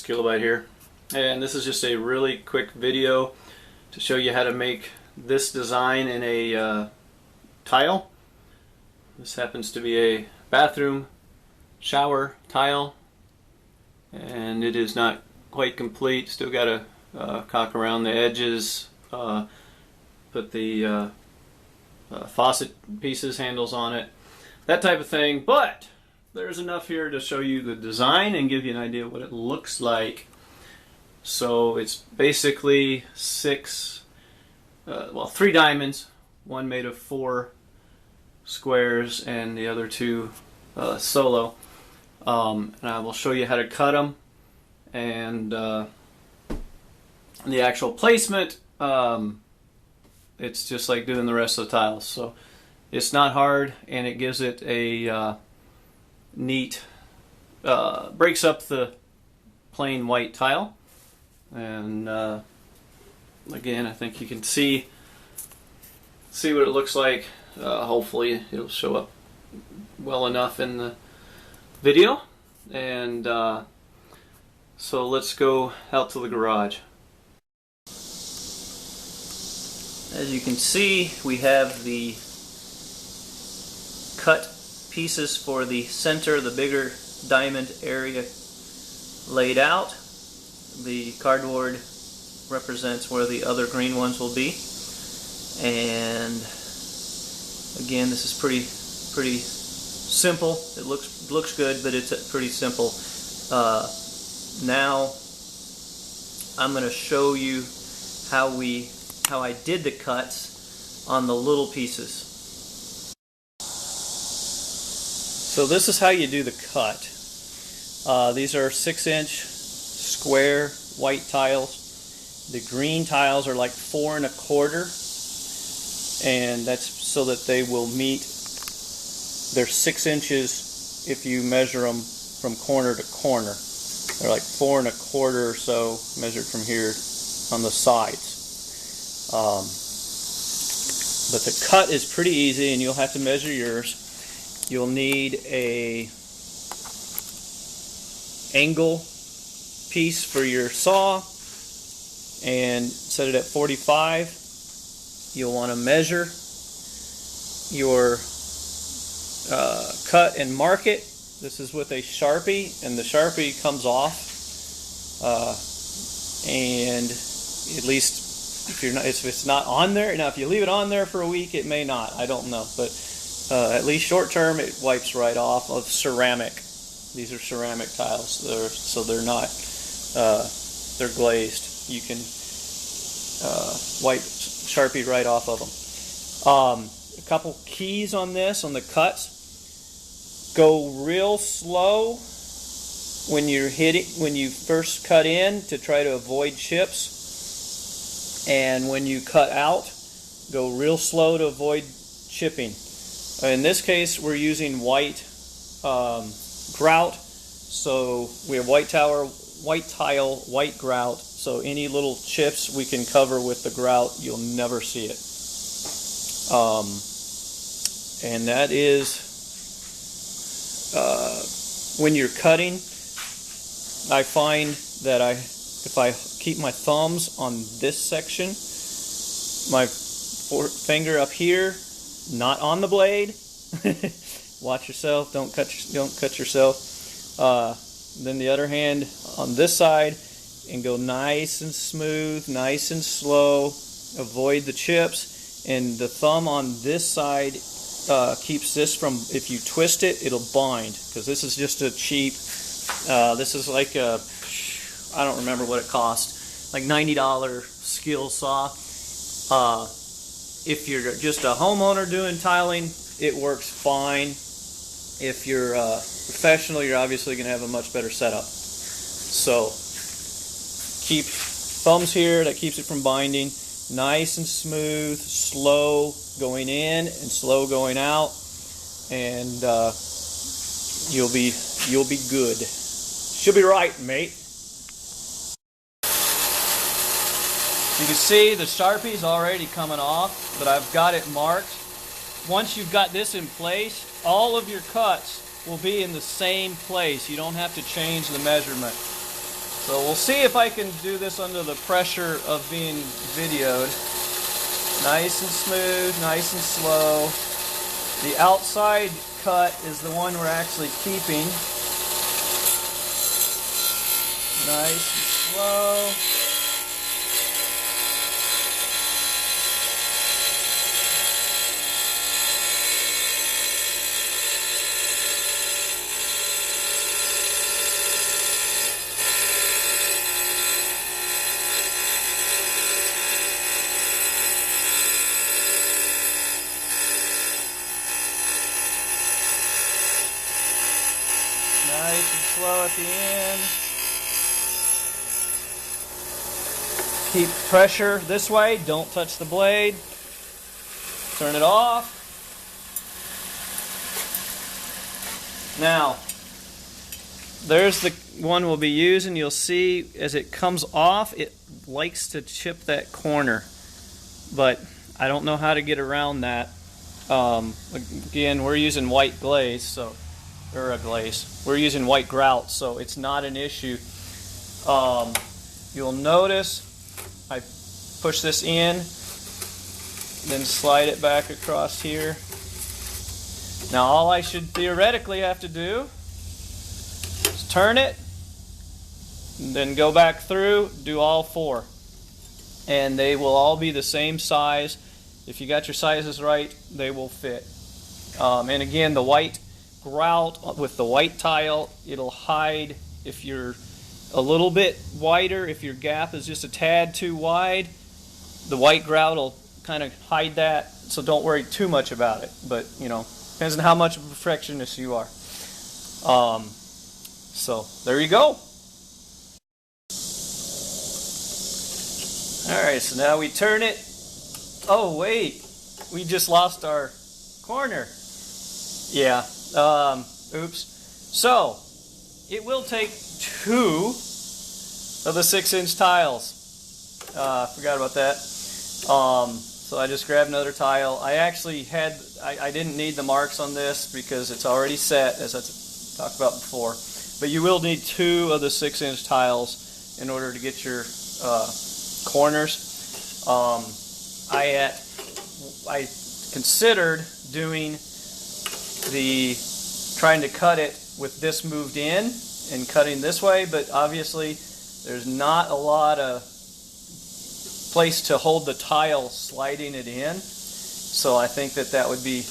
Folks, Kilobyte here, and this is just a really quick video to show you how to make this design in a tile. This happens to be a bathroom shower tile, and it is not quite complete. Still got to caulk around the edges, put the faucet pieces, handles on it, that type of thing, but there's enough here to show you the design and give you an idea of what it looks like. So it's basically three diamonds, one made of 4 squares and the other 2 solo. And I will show you how to cut them and the actual placement. It's just like doing the rest of the tiles. So it's not hard, and it gives it a neat, breaks up the plain white tile, and again, I think you can see what it looks like. Hopefully it'll show up well enough in the video, and so let's go out to the garage. As you can see, we have the cut pieces for the center, the bigger diamond area laid out. The cardboard represents where the other green ones will be, and again, this is pretty simple. It looks good, but it's pretty simple. Now I'm going to show you how I did the cuts on the little pieces. So this is how you do the cut. These are 6-inch square white tiles. The green tiles are like 4 1/4, and that's so that they will meet. They're 6 inches if you measure them from corner to corner. They're like 4 1/4 or so measured from here on the sides. But the cut is pretty easy, and you'll have to measure yours. You'll need a angle piece for your saw and set it at 45. You'll want to measure your cut and mark it. This is with a Sharpie, and the Sharpie comes off, and at least if it's not on there. Now if you leave it on there for a week, it may not, I don't know, but at least short term it wipes right off of ceramic. These are ceramic tiles, so they're not they're glazed. You can wipe Sharpie right off of them. A couple keys on this, on the cuts: go real slow when you first cut in to try to avoid chips, and when you cut out, go real slow to avoid chipping. In this case, we're using white grout, so we have white tile, white grout, so any little chips we can cover with the grout. You'll never see it. And that is when you're cutting, I find that if I keep my thumbs on this section, my finger up here, not on the blade. Watch yourself, don't cut yourself. Then the other hand on this side, and go nice and smooth, nice and slow. Avoid the chips, and the thumb on this side keeps this from, if you twist it, it'll bind, because this is just a cheap, this is like a, I don't remember what it cost, like $90 skill saw. If you're just a homeowner doing tiling, it works fine. If you're a professional, you're obviously going to have a much better setup. So keep thumbs here, that keeps it from binding. Nice and smooth, slow going in and slow going out, and you'll be good. Should be right, mate. You can see the Sharpie's already coming off, but I've got it marked. Once you've got this in place, all of your cuts will be in the same place. You don't have to change the measurement. So we'll see if I can do this under the pressure of being videoed. Nice and smooth, nice and slow. The outside cut is the one we're actually keeping. Nice and slow. Nice and slow at the end. Keep pressure this way. Don't touch the blade. Turn it off. Now, there's the one we'll be using. You'll see as it comes off, it likes to chip that corner. But I don't know how to get around that. Again, we're using white glaze, so or a glaze. We're using white grout, so it's not an issue. You'll notice I push this in, then slide it back across here. Now all I should theoretically have to do is turn it, and then go back through, do all four. And they will all be the same size. If you got your sizes right, they will fit. And again, the white grout with the white tile, it'll hide if you're a little bit wider. If your gap is just a tad too wide, the white grout will kind of hide that, so don't worry too much about it. But you know, depends on how much of a perfectionist you are. So there you go. Alright, so now we turn it. Oh wait, we just lost our corner. Yeah, oops. So, it will take 2 of the 6-inch tiles. Forgot about that. So I just grabbed another tile. I actually had, I didn't need the marks on this because it's already set, as I talked about before. But you will need 2 of the 6-inch tiles in order to get your corners. I considered doing trying to cut it with this moved in and cutting this way, but obviously there's not a lot of place to hold the tile sliding it in, so I think that would be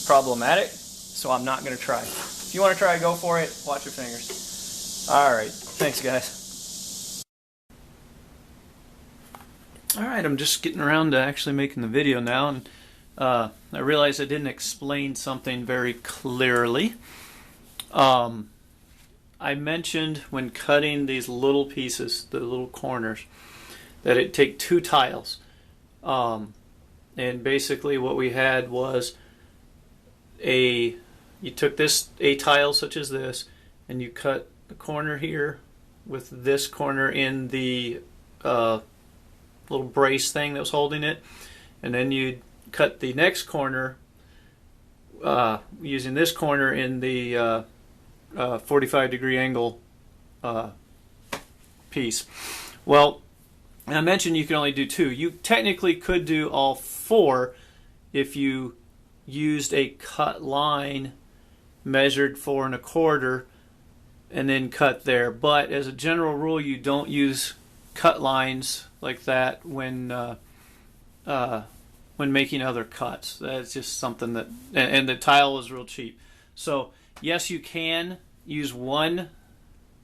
problematic, so I'm not going to try. If you want to try, go for it. Watch your fingers. Alright, thanks guys. Alright, I'm just getting around to actually making the video now, and I realized I didn't explain something very clearly. I mentioned when cutting these little pieces, the little corners, that it take 2 tiles. And basically what we had was you took a tile such as this, and you cut the corner here with this corner in the little brace thing that was holding it, and then you'd cut the next corner using this corner in the 45-degree angle piece. Well, I mentioned you can only do 2. You technically could do all 4 if you used a cut line measured 4 1/4 and then cut there. But as a general rule, you don't use cut lines like that when making other cuts. That's just something that, and the tile is real cheap. So yes, you can use one.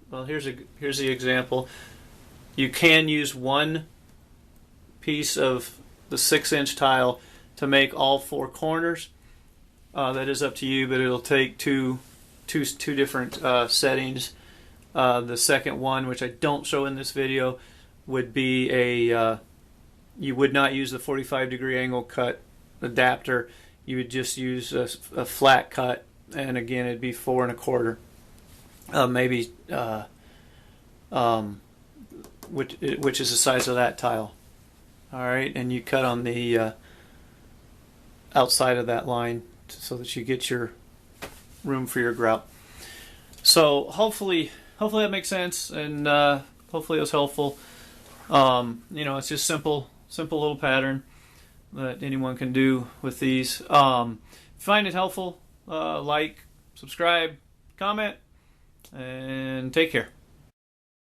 Well, here's the example. You can use one piece of the 6-inch tile to make all 4 corners. That is up to you, but it'll take two different settings. The second one, which I don't show in this video, would be you would not use the 45-degree angle cut adapter. You would just use a flat cut, and again, it'd be 4 1/4. Maybe which is the size of that tile. All right, and you cut on the outside of that line so that you get your room for your grout. So hopefully that makes sense, and Hopefully it was helpful. It's just simple little pattern that anyone can do with these. If you find it helpful, like, subscribe, comment, and take care.